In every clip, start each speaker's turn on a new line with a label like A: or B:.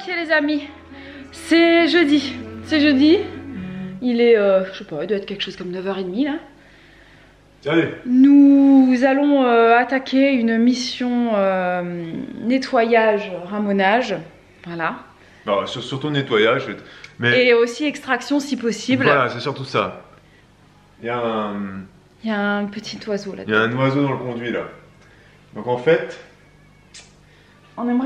A: Ok les amis, c'est jeudi. C'est jeudi. Il est, je sais pas, il doit être quelque chose comme 9h30 là.
B: Allez.
A: Nous allons attaquer une mission nettoyage, ramonage. Voilà.
B: Non, surtout nettoyage. Mais...
A: Et aussi extraction si possible.
B: Voilà, c'est surtout ça. Il y a
A: un petit oiseau là.
B: Il y a un oiseau dans le conduit là. Donc en fait,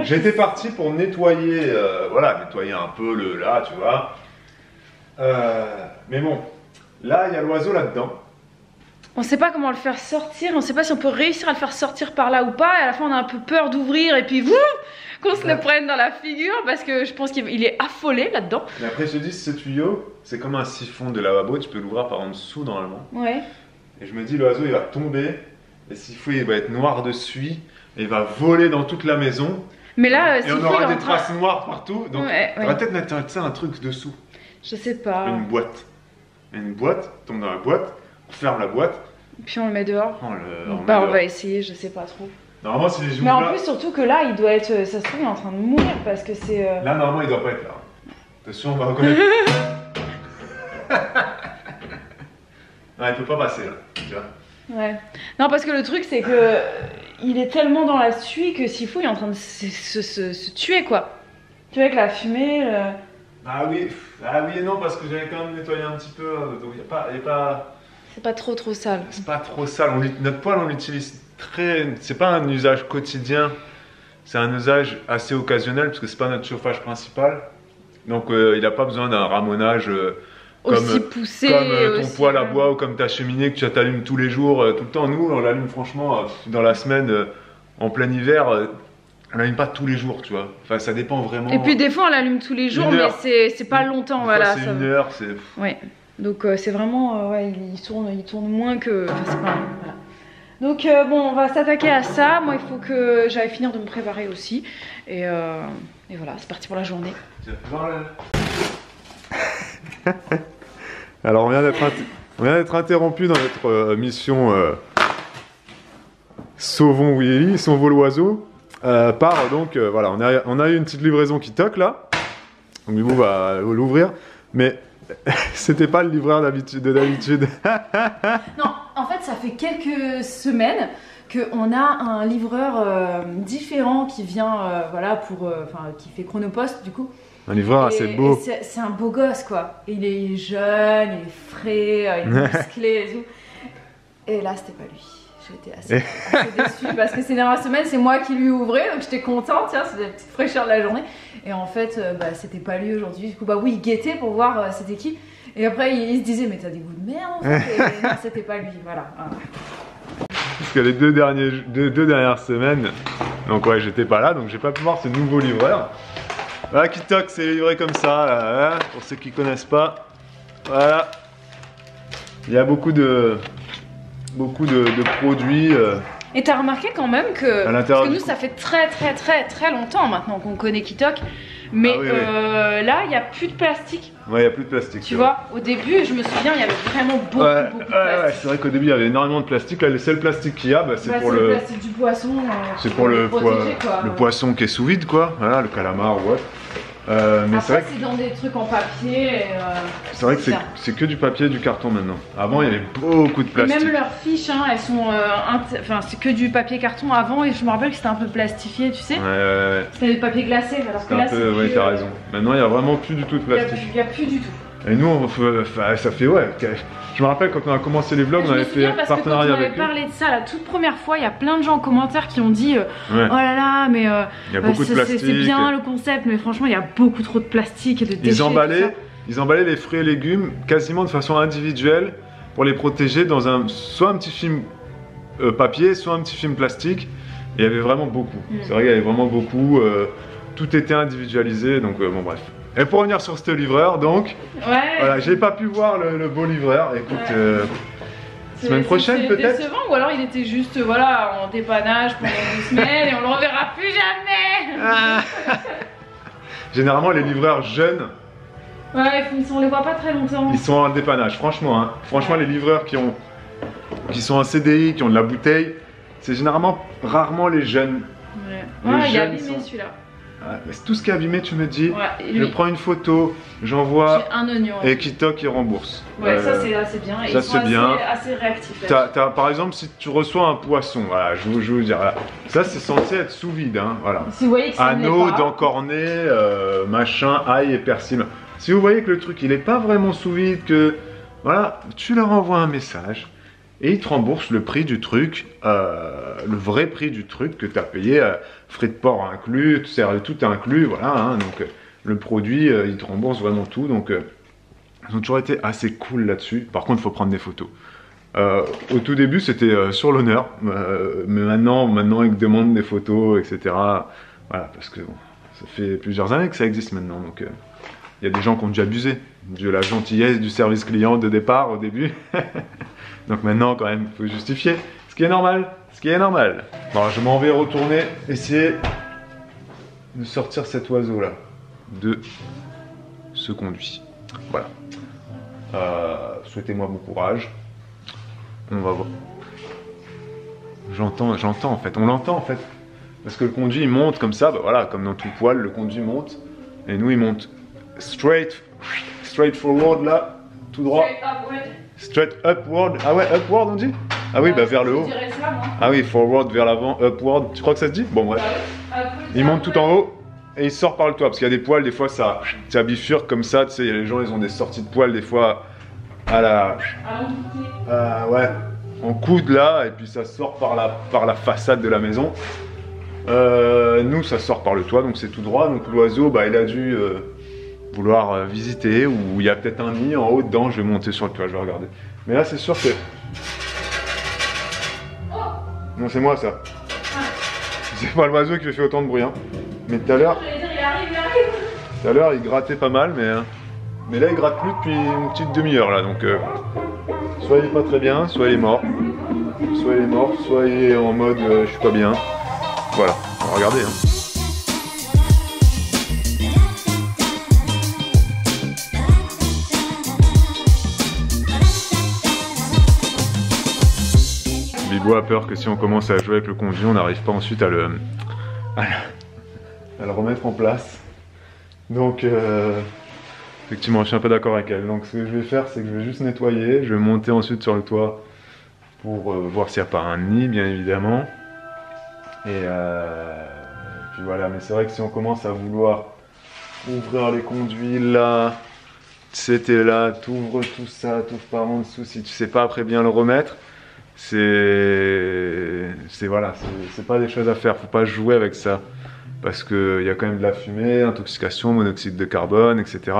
B: j'étais parti pour nettoyer, voilà, nettoyer un peu le là, tu vois. Mais bon, là il y a l'oiseau là-dedans.
A: On sait pas comment le faire sortir, on sait pas si on peut réussir à le faire sortir par là ou pas. Et à la fin on a un peu peur d'ouvrir et puis qu'on se le prenne dans la figure parce que je pense qu'il est affolé là-dedans.
B: Mais après je te dis, ce tuyau, c'est comme un siphon de lavabo, tu peux l'ouvrir par en dessous normalement.
A: Ouais.
B: Et je me dis, l'oiseau il va tomber, et s'il faut il va être noir de suie, et il va voler dans toute la maison.
A: Mais là,
B: et on aura des traces noires partout, donc on va peut-être mettre un truc dessous.
A: Je sais pas.
B: Une boîte. Une boîte, on tombe dans la boîte, on ferme la boîte.
A: Puis on le met dehors.
B: On
A: va essayer, je sais pas trop.
B: Normalement, si les
A: mais en plus, surtout que là, il doit être. Ça se trouve, il est en train de mourir parce que c'est.
B: Là, normalement, il doit pas être là. Attention, on va reconnaître. Non, il peut pas passer là. Tu vois.
A: Ouais. Non, parce que le truc, c'est que. Il est tellement dans la suie que s'il faut, il est en train de se tuer, quoi. Tu vois, avec la fumée.
B: Ah oui et non, parce que j'avais quand même nettoyé un petit peu. Donc, il n'y a pas.
A: C'est pas trop sale.
B: C'est pas trop sale. Notre poêle, on l'utilise très. C'est pas un usage quotidien. C'est un usage assez occasionnel parce que c'est pas notre chauffage principal. Donc il n'a pas besoin d'un ramonage
A: aussi poussé.
B: Comme ton poêle à bois ou comme ta cheminée que tu t'allumes tous les jours, tout le temps. Nous, on l'allume franchement dans la semaine, en plein hiver. On l'allume pas tous les jours, tu vois. Enfin, ça dépend vraiment.
A: Et puis des fois, on l'allume tous les jours, mais c'est pas longtemps, voilà.
B: C'est une heure, c'est.
A: Ouais. Donc c'est vraiment, ouais, il tourne moins que. Enfin, c'est pas. Voilà. Donc bon, on va s'attaquer à ça. Moi, il faut que j'aille finir de me préparer aussi. Et voilà, c'est parti pour la journée.
B: Alors, on vient d'être interrompu dans notre mission Sauvons Willy, sauvons l'oiseau. Par donc, voilà, on a eu une petite livraison qui toque là. Donc, Mimou va l'ouvrir. Mais c'était pas le livreur d'habitude.
A: Non, en fait, ça fait quelques semaines qu'on a un livreur différent qui vient, voilà, qui fait Chronopost du coup.
B: Un livreur assez beau.
A: C'est un beau gosse quoi. Il est jeune, il est frais, il est musclé et tout. Et là, c'était pas lui. J'étais assez déçue parce que ces dernières semaines, c'est moi qui lui ouvrais, donc j'étais contente, tiens, c'est la petite fraîcheur de la journée. Et en fait, c'était pas lui aujourd'hui. Du coup, oui, il guettait pour voir c'était qui. Et après, il se disait, mais t'as des goûts de merde en fait. Et non, c'était pas lui, voilà.
B: Parce que les deux dernières semaines, donc ouais, j'étais pas là, donc j'ai pas pu voir ce nouveau livreur. Voilà, qui toque, c'est livré comme ça, là, hein, pour ceux qui connaissent pas. Voilà. Il y a beaucoup de produits.
A: Et t'as remarqué quand même que, parce que nous ça fait très longtemps maintenant qu'on connaît Kitok, mais là il n'y a plus de plastique.
B: Ouais, il n'y a plus de plastique.
A: Tu vois, au début je me souviens il y avait vraiment beaucoup de plastique.
B: Ouais, c'est vrai qu'au début il y avait énormément de plastique. Là, le seul plastique qu'il y a, c'est pour le
A: plastique du poisson.
B: C'est pour le poisson qui est sous vide, quoi. Voilà, le calamar ou autre. Mais
A: après c'est dans des trucs en papier.
B: C'est vrai que c'est que du papier et du carton maintenant. Avant il y avait beaucoup de plastique.
A: Et même leurs fiches, hein, elles sont, enfin c'est que du papier carton avant et je me rappelle que c'était un peu plastifié, tu sais. Ouais. C'était du papier glacé alors que là c'est.
B: Ouais, t'as raison. Maintenant il y a vraiment plus du tout de plastique.
A: Il y a plus du tout.
B: Et nous, ça fait Je me rappelle quand on a commencé les vlogs, on avait fait partenariat avec eux.
A: Quand on avait parlé de ça la toute première fois, il y a plein de gens en commentaire qui ont dit oh là là, mais c'est bien le concept, mais franchement, il y a beaucoup trop de plastique et de déchets.
B: Ils emballaient les fruits et légumes quasiment de façon individuelle pour les protéger dans soit un petit film papier, soit un petit film plastique. Et il y avait vraiment beaucoup. C'est vrai qu'il y avait vraiment beaucoup. Tout était individualisé, donc bon bref. Et pour revenir sur ce livreur, donc, voilà, j'ai pas pu voir le beau livreur. Écoute, semaine prochaine peut-être.
A: C'est décevant, ou alors il était juste voilà, en dépannage pendant 2 semaines et on le reverra plus jamais.
B: Généralement, les livreurs jeunes,
A: on les voit pas très longtemps.
B: Ils sont en dépannage, franchement. Hein. Franchement, les livreurs qui sont en CDI, qui ont de la bouteille, c'est généralement rarement les jeunes.
A: Il est abîmé celui-là.
B: tout ce qui est abîmé, tu me dis,
A: Ouais,
B: je prends une photo, j'envoie,
A: j'ai un oignon.
B: et Kitok il rembourse.
A: Ouais, ça c'est assez bien. Et
B: ça,
A: ils sont
B: c'est bien.
A: assez réactifs.
B: Par exemple, si tu reçois un poisson, voilà, je vous dire, voilà, ça c'est censé être sous vide, hein, voilà.
A: Si vous voyez que ça ne l'est
B: Anneau,
A: pas,
B: dents cornées, machin, ail et persil. Si vous voyez que le truc il est pas vraiment sous vide, que voilà, tu leur envoies un message et ils te remboursent le prix du truc, le vrai prix du truc que tu as payé, frais de port inclus, tout est inclus, voilà. Hein, donc le produit, ils te remboursent vraiment tout. Donc ils ont toujours été assez cool là-dessus. Par contre, il faut prendre des photos. Au tout début, c'était sur l'honneur, mais maintenant ils te demandent des photos, etc. Voilà, parce que bon, ça fait plusieurs années que ça existe maintenant, donc il y a des gens qui ont déjà abusé de la gentillesse du service client de départ au début. Donc maintenant, quand même, il faut justifier, ce qui est normal, Bon, je m'en vais retourner essayer de sortir cet oiseau-là de ce conduit. Voilà. Souhaitez-moi bon courage. On va voir. J'entends en fait, on l'entend en fait. Parce que le conduit il monte comme ça, bah voilà, comme dans tout poil, le conduit monte. Et nous il monte straight forward là, tout droit. Straight upward. Ah ouais, upward on dit? Ah oui, bah vers le haut. Ah oui, forward vers l'avant, upward. Tu crois que ça se dit? Bon bref. Il monte tout en haut et il sort par le toit. Parce qu'il y a des poils, des fois ça bifurque comme ça. Tu sais, les gens ils ont des sorties de poils des fois à la... ouais, en coude là, et puis ça sort par la façade de la maison. Nous ça sort par le toit, donc c'est tout droit. Donc l'oiseau, bah il a dû vouloir visiter, ou il y a peut-être un nid en haut dedans. Je vais monter sur le toit, je vais regarder. Mais là c'est sûr que... Non, c'est moi ça. C'est pas l'oiseau qui fait autant de bruit, hein. Mais tout à l'heure... Tout à l'heure il grattait pas mal, mais là il gratte plus depuis une petite demi-heure là, donc soit il est pas très bien, soit il est mort. Soit il est en mode je suis pas bien. Voilà, on va regarder. Hein. Bibo a peur que si on commence à jouer avec le conduit, on n'arrive pas ensuite à le remettre en place. Donc effectivement, je suis un peu d'accord avec elle. Donc ce que je vais faire, c'est que je vais juste nettoyer. Je vais monter ensuite sur le toit pour voir s'il n'y a pas un nid, bien évidemment. Et puis voilà, mais c'est vrai que si on commence à vouloir ouvrir les conduits là, c'était là, t'ouvres tout ça, t'ouvres par en dessous, si tu sais pas après bien le remettre, c'est voilà, c'est pas des choses à faire, faut pas jouer avec ça. Parce qu'il y a quand même de la fumée, intoxication, monoxyde de carbone, etc.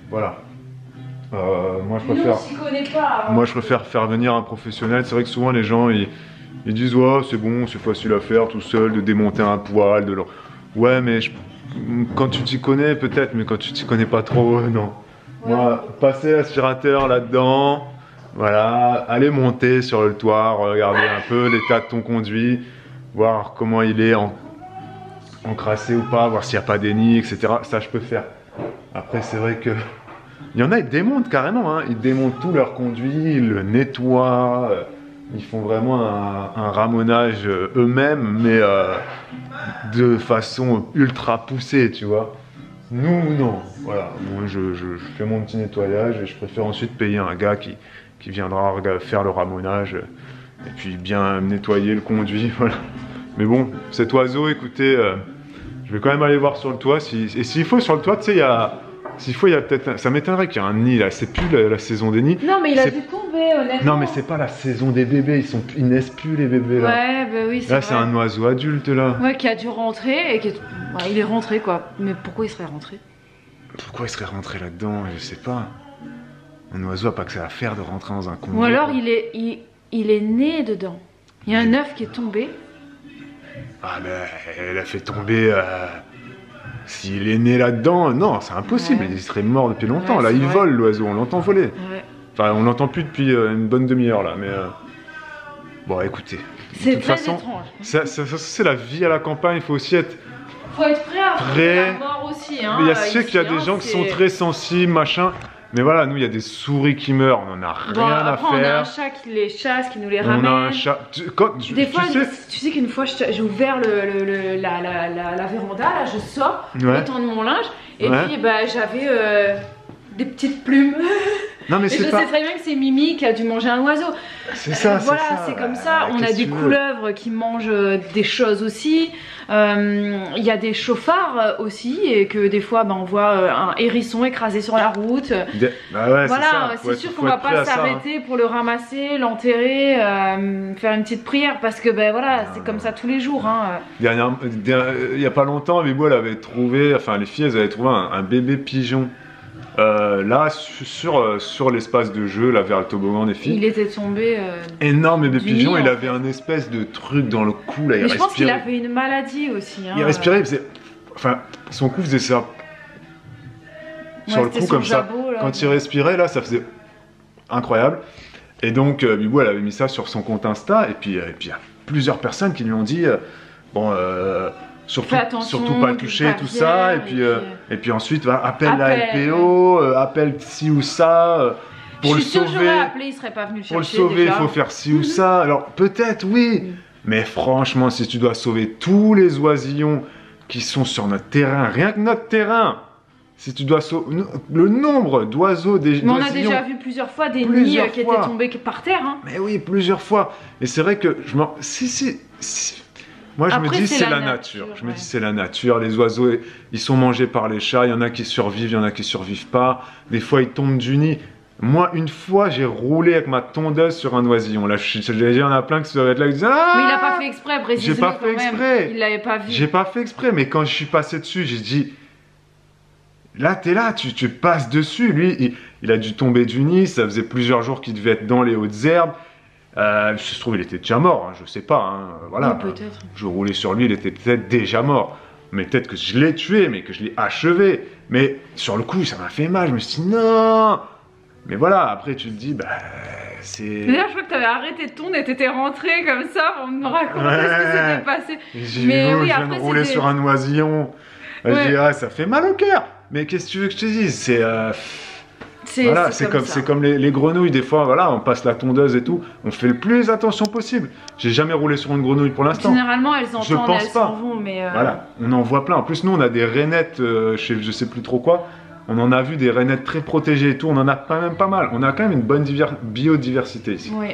B: Voilà. Moi je préfère faire venir un professionnel. C'est vrai que souvent les gens ils disent ouais c'est bon, c'est facile à faire tout seul, de démonter un poil, ouais mais quand tu t'y connais peut-être, mais quand tu t'y connais pas trop, non. Ouais. Moi, passer l'aspirateur là-dedans, voilà, aller monter sur le toit, regarder un peu l'état de ton conduit, voir comment il est encrassé ou pas, voir s'il n'y a pas des nids, etc. Ça je peux faire. Après c'est vrai que il y en a, ils démontent carrément, hein. Ils démontent tout leur conduit, ils le nettoient, ils font vraiment un ramonage eux-mêmes, mais de façon ultra poussée, tu vois. Nous, non. Voilà, moi je fais mon petit nettoyage et je préfère ensuite payer un gars qui viendra faire le ramonage et puis bien nettoyer le conduit, voilà. Mais bon, cet oiseau, écoutez, je vais quand même aller voir sur le toit. Et s'il faut sur le toit, tu sais, il y a peut-être... Ça m'étonnerait qu'il y ait un nid là, c'est plus la saison des nids.
A: Non mais il a dû tomber honnêtement.
B: Non mais c'est pas la saison des bébés, ils naissent plus les bébés là.
A: Ouais bah oui c'est
B: là,
A: vrai.
B: c'est un oiseau adulte là.
A: Ouais, qui a dû rentrer et il est rentré quoi. Mais pourquoi il serait rentré?
B: Pourquoi il serait rentré là-dedans? Je sais pas. Un oiseau a pas que ça à faire de rentrer dans un conduit.
A: Ou alors il est né dedans. Il y a un œuf qui est tombé.
B: Ah ben elle a fait tomber... S'il est né là-dedans, non, c'est impossible, ouais. Il serait mort depuis longtemps. Ouais, là, il vole l'oiseau, on l'entend voler. Ouais. Enfin, on l'entend plus depuis une bonne demi-heure là, mais bon, écoutez.
A: C'est très étrange.
B: C'est la vie à la campagne. Il faut aussi être.
A: Faut être prêt à la mort aussi. Hein,
B: je sais qu'il y a des gens qui sont très sensibles, machin. Mais voilà, nous, il y a des souris qui meurent, on en a
A: Bon,
B: rien à
A: après, on a
B: faire.
A: un chat qui les chasse, qui nous les
B: On
A: ramène.
B: a un chat.
A: Des fois, tu sais qu'une fois, j'ai ouvert la véranda, là, je sors,
B: Ouais.
A: le temps de mon linge, et
B: Ouais.
A: puis bah, j'avais des petites plumes.
B: Non, mais
A: Et je
B: c'est pas.
A: sais très bien que c'est Mimi qui a dû manger un oiseau.
B: C'est ça,
A: Voilà,
B: c'est ça.
A: c'est comme ça. On a
B: Qu'est-ce
A: des
B: que tu veux?
A: couleuvres qui mangent des choses aussi. Il y a des chauffards aussi, et que des fois, bah, on voit un hérisson écrasé sur la route.
B: Bah ouais,
A: Voilà,
B: c'est
A: c'est sûr qu'on va pas s'arrêter pour le ramasser, l'enterrer, faire une petite prière, parce que ben voilà, c'est comme ça tous les jours. Hein.
B: Il y a pas longtemps, Bibou, elle avait trouvé, enfin les filles, elles avaient trouvé un bébé pigeon. Là, sur l'espace de jeu, là, vers le toboggan des filles.
A: Il était tombé.
B: Énorme bébé
A: du
B: pigeon,
A: nid,
B: il
A: en
B: avait un espèce de truc dans le cou, là, il
A: Mais je pense qu'il
B: respirait.
A: avait une maladie aussi. Hein.
B: Il respirait, il faisait. Enfin, son cou faisait ça. Sur le
A: c'était
B: cou,
A: son
B: comme ça.
A: jabot, là.
B: Quand il respirait, là, ça faisait incroyable. Et donc, Bibou, elle avait mis ça sur son compte Insta, et puis il y a plusieurs personnes qui lui ont dit surtout,
A: Fais attention,
B: surtout pas le
A: que
B: toucher,
A: pas
B: tout
A: vienne,
B: ça, et puis ensuite, appelle la
A: Appelle.
B: LPO, appelle ci ou ça, pour
A: je
B: le
A: suis sûre que
B: sauver.
A: j'aurais appelé, il serait pas venu le
B: Pour le
A: chercher.
B: sauver, il
A: déjà.
B: faut faire ci ou ça. Alors, peut-être, oui, mais franchement, si tu dois sauver tous les oisillons qui sont sur notre terrain, rien que notre terrain, si tu dois sauver le nombre d'oiseaux des
A: Mais on a
B: d'oisillons-
A: déjà vu plusieurs fois des
B: Plusieurs
A: nids qui
B: fois.
A: étaient tombés par terre. Hein.
B: Mais oui, plusieurs fois. Et c'est vrai que je m'en. Si. Moi, je
A: Après,
B: me dis,
A: c'est
B: c'est
A: la
B: la
A: nature,
B: nature. Je me
A: ouais.
B: dis, c'est la nature. Les oiseaux, ils sont mangés par les chats. Il y en a qui survivent, il y en a qui survivent pas. Des fois, ils tombent du nid. Moi, une fois, j'ai roulé avec ma tondeuse sur un oisillon. Là, je il y en a plein qui se être là et qui disent ah.
A: Mais il a pas fait exprès, précisément.
B: J'ai pas fait exprès.
A: Il l'avait pas vu.
B: J'ai pas fait exprès, mais quand je suis passé dessus, j'ai dit. Là, t'es là, tu passes dessus. Lui, il a dû tomber du nid. Ça faisait plusieurs jours qu'il devait être dans les hautes herbes. Je trouve il était déjà mort, hein, je sais pas. Hein, voilà.
A: Oui, peut-être.
B: Je roulais sur lui, il était peut-être déjà mort. Mais peut-être que je l'ai tué, mais que je l'ai achevé. Mais sur le coup, ça m'a fait mal. Je me suis dit non. Mais voilà, après tu te dis, bah, c'est.
A: D'ailleurs, je crois que t'avais arrêté de tourner et t'étais rentré comme ça pour me raconter ce qui
B: Ouais.
A: s'était passé.
B: J'ai
A: Mais
B: vu,
A: oui,
B: je viens
A: après,
B: de rouler
A: c'était-
B: sur un oisillon. Je
A: Ouais.
B: dis, ah, ça fait mal au cœur. Mais qu'est-ce que tu veux que je te dise? C'est. Voilà, c'est
A: ça.
B: comme les grenouilles, des fois, voilà, on passe la tondeuse et tout, on fait le plus attention possible. J'ai jamais roulé sur une grenouille pour l'instant.
A: Généralement, elles
B: Je
A: entendent,
B: pense
A: elles
B: pas.
A: s'en vont, mais.
B: Voilà, on en voit plein. En plus, nous, on a des rainettes chez je sais plus trop quoi. On en a vu des rainettes très protégées et tout. On en a quand même pas mal. On a quand même une bonne biodiversité ici.
A: Oui, oui.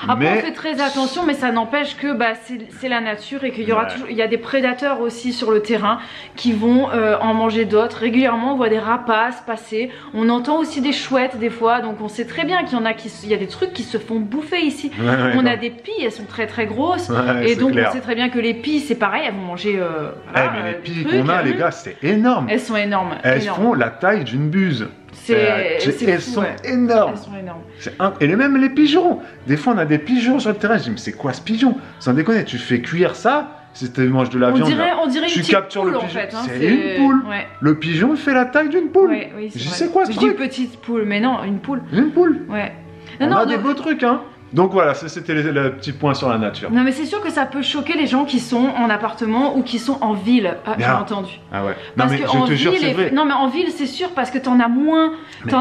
A: Après,
B: Mais-
A: on fait très attention, mais ça n'empêche que bah, c'est la nature et qu'il y aura
B: Ouais.
A: toujours. Il y a des prédateurs aussi sur le terrain qui vont en manger d'autres. Régulièrement, on voit des rapaces passer. On entend aussi des chouettes des fois. Donc, on sait très bien qu'il y en a il y a des trucs qui se font bouffer ici.
B: Ouais, ouais,
A: On
B: non.
A: a des pies, elles sont très très grosses.
B: Ouais,
A: Et
B: c'est
A: donc,
B: clair.
A: on sait très bien que les pies, c'est pareil, elles vont manger.
B: Eh,
A: Voilà,
B: mais les
A: des
B: pies
A: trucs,
B: qu'on a, les gars, c'est énorme.
A: Elles sont énormes.
B: Elles
A: énormes.
B: font la taille d'une buse.
A: C'est
B: Elles
A: fou,
B: sont
A: ouais.
B: énormes.
A: Elles sont énormes.
B: Et même les pigeons. Des fois, on a des pigeons sur le terrain. Je dis, mais c'est quoi ce pigeon? Sans déconner, tu fais cuire ça, si tu manges de la viande. là,
A: On dirait une
B: tu
A: petite
B: captures
A: poule
B: le
A: en
B: pigeon.
A: fait. Hein,
B: C'est une poule.
A: Ouais.
B: Le pigeon, il fait la taille d'une poule.
A: Ouais, oui,
B: Je
A: vrai.
B: sais quoi ce
A: Je
B: truc?
A: dis petite poule, mais non, une poule.
B: Une poule.
A: Ouais.
B: On
A: Non,
B: a
A: non,
B: des beaux trucs, hein. Donc voilà, ça c'était le petit point sur la nature.
A: non, mais c'est sûr que ça peut choquer les gens qui sont en appartement ou qui sont en ville. Ah, j'ai
B: Bien.
A: entendu.
B: Ah ouais. Non
A: Parce
B: mais
A: que
B: je
A: en
B: te jure,
A: ville,
B: c'est vrai.
A: non mais en ville c'est sûr parce que t'en as moins,
B: Mais-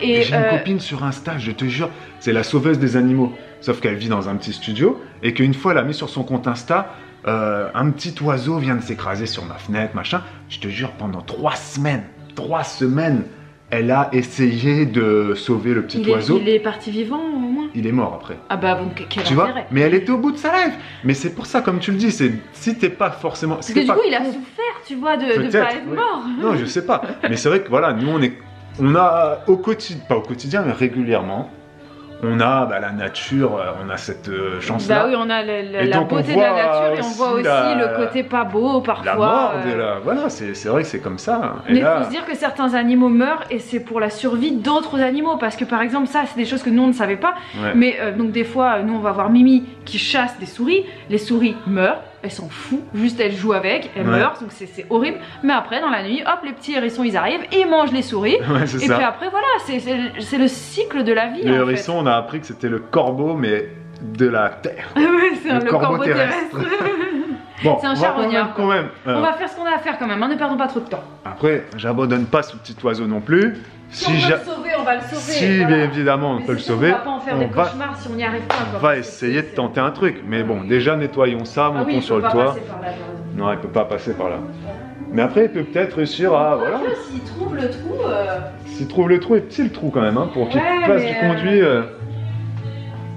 A: et
B: J'ai une copine sur Insta, je te jure, c'est la sauveuse des animaux. Sauf qu'elle vit dans un petit studio et qu'une fois elle a mis sur son compte Insta, un petit oiseau vient de s'écraser sur ma fenêtre, machin. Je te jure, pendant 3 semaines, elle a essayé de sauver le petit oiseau.
A: il est parti vivant au moins.
B: Il est mort après.
A: Ah bah bon, quel
B: Tu vois?
A: intérêt.
B: Mais elle était au bout de sa life. Mais c'est pour ça, comme tu le dis, c'est si t'es pas forcément.
A: Parce que du coup il a souffert, tu vois, de
B: Peut-être,
A: pas être
B: oui.
A: mort.
B: Non, je sais pas. Mais c'est vrai que voilà, nous on a au quotidien, pas au quotidien, mais régulièrement, on a la nature, on a cette chance-là.
A: Bah oui, on a
B: Et
A: la
B: donc, on
A: beauté de la
B: voit
A: nature et on
B: aussi
A: voit aussi le côté pas beau parfois.
B: La mort, voilà, c'est vrai que c'est comme ça. Et
A: Mais il
B: là,
A: faut se dire que certains animaux meurent et c'est pour la survie d'autres animaux. Parce que par exemple, ça, c'est des choses que nous on ne savait pas.
B: ouais.
A: Mais donc des fois, nous on va voir Mimi qui chasse des souris. Les souris meurent, elle s'en fout. Juste elle joue avec, elle
B: Ouais.
A: meurt. Donc c'est horrible. Mais après, dans la nuit, hop, les petits hérissons ils arrivent et ils mangent les souris.
B: Ouais, c'est
A: Et
B: ça.
A: puis après, voilà, c'est le cycle de la vie.
B: Le
A: en
B: hérisson, on a appris que c'était le corbeau, mais de la terre.
A: fait. Ouais, c'est
B: Le
A: le
B: corbeau
A: corbeau
B: terrestre.
A: terrestre.
B: Bon,
A: C'est un
B: on va
A: charognard.
B: quand même.
A: On va faire ce qu'on a à faire quand même, hein, ne perdons pas trop de temps.
B: Après, j'abandonne pas ce petit oiseau non plus.
A: Si on peut le sauver, on va le sauver.
B: Si
A: voilà.
B: bien évidemment on
A: Mais
B: peut le
A: c'est sûr,
B: sauver,
A: on va pas en faire des cauchemars si on n'y arrive pas.
B: on va essayer de tenter un truc. Mais bon, déjà nettoyons ça,
A: Ah
B: montons
A: oui, il
B: sur
A: peut
B: le
A: pas
B: toit.
A: passer par là, t'as raison.
B: Non, il peut pas passer par là. Mais après, il peut peut-être réussir à. Voilà.
A: S'il trouve le trou.
B: S'il trouve le trou, est petit le trou quand même, hein, pour qu'il
A: Ouais,
B: passe
A: mais,
B: du conduit.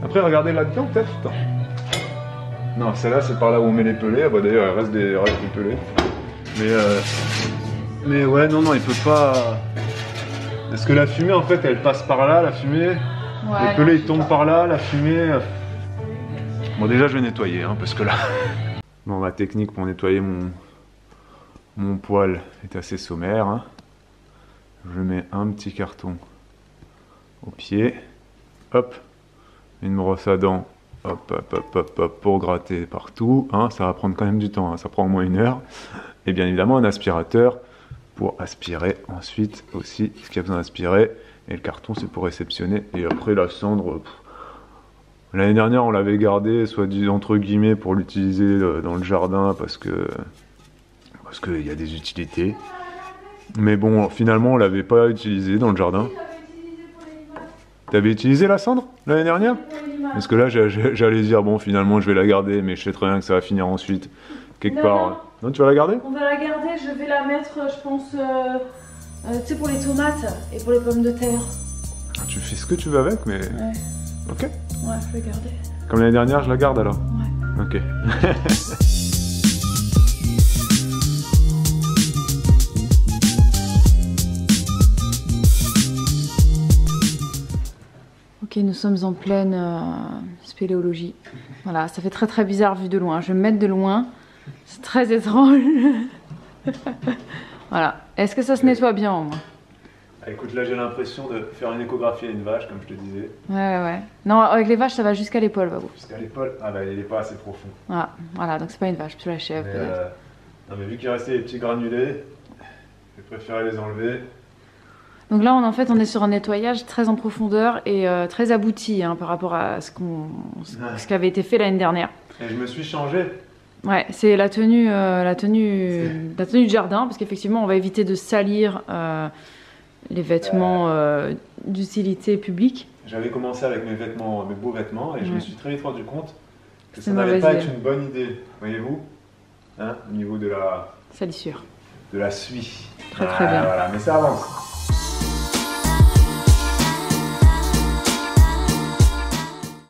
B: Après, regardez là-dedans, peut-être. Attends. Non, celle-là, c'est par là où on met les pelés. Ah bah d'ailleurs, il reste des pelés. Mais ouais, non, il peut pas. Est-ce que la fumée, en fait, elle passe par là, la fumée?
A: Ouais,
B: les pelés, ils tombent par là, la fumée. Bon, déjà, je vais nettoyer, hein, parce que là. Bon, ma technique pour nettoyer mon poêle est assez sommaire. Hein. Je mets un petit carton au pied. Hop. Une brosse à dents. Hop, pour gratter partout. Hein. Ça va prendre quand même du temps, hein. Ça prend au moins 1 heure. Et bien évidemment, un aspirateur pour aspirer ensuite aussi ce qu'il y a besoin d'aspirer. Et le carton, c'est pour réceptionner. Et après, la cendre. L'année dernière, on l'avait gardé, soit dit entre guillemets, pour l'utiliser dans le jardin parce qu'il y a des utilités. Mais bon, finalement, on l'avait pas utilisé dans le jardin. T'avais utilisé la cendre l'année dernière? Parce que là, j'allais dire, bon, finalement, je vais la garder, mais je sais très bien que ça va finir ensuite, quelque part. Non, tu vas la garder?
A: On va la garder, je vais la mettre, je pense, tu sais, pour les tomates et pour les pommes de terre.
B: Tu fais ce que tu veux avec, mais...
A: Ouais.
B: Ok.
A: Ouais, je vais garder.
B: Comme l'année dernière, je la garde alors?
A: Ouais.
B: Ok.
A: Ok, nous sommes en pleine spéléologie. Voilà, ça fait très très bizarre vu de loin. Je vais me mettre de loin. C'est très étrange. Voilà. Est-ce que ça se nettoie bien au moins?
B: Ah, écoute, là j'ai l'impression de faire une échographie à une vache, comme je te disais.
A: Ouais. Non, avec les vaches, ça va jusqu'à l'épaule, Babou.
B: Jusqu'à l'épaule? Ah bah il est pas assez profond.
A: Voilà, donc c'est pas une vache, plutôt la chèvre.
B: Mais, non mais vu qu'il restait des petits granulés, j'ai préféré les enlever.
A: Donc là, on est sur un nettoyage très en profondeur et très abouti hein, par rapport à ce qui avait été fait l'année dernière.
B: Et je me suis changé.
A: Ouais, c'est la tenue du jardin, parce qu'effectivement, on va éviter de salir les vêtements d'utilité publique.
B: J'avais commencé avec mes beaux vêtements, et je me suis très vite rendu compte que ça
A: une
B: n'allait
A: mauvaise
B: pas
A: idée.
B: être une bonne idée, voyez-vous, hein, au niveau de la
A: Salissure.
B: suie.
A: Très bien.
B: Voilà, mais ça avance.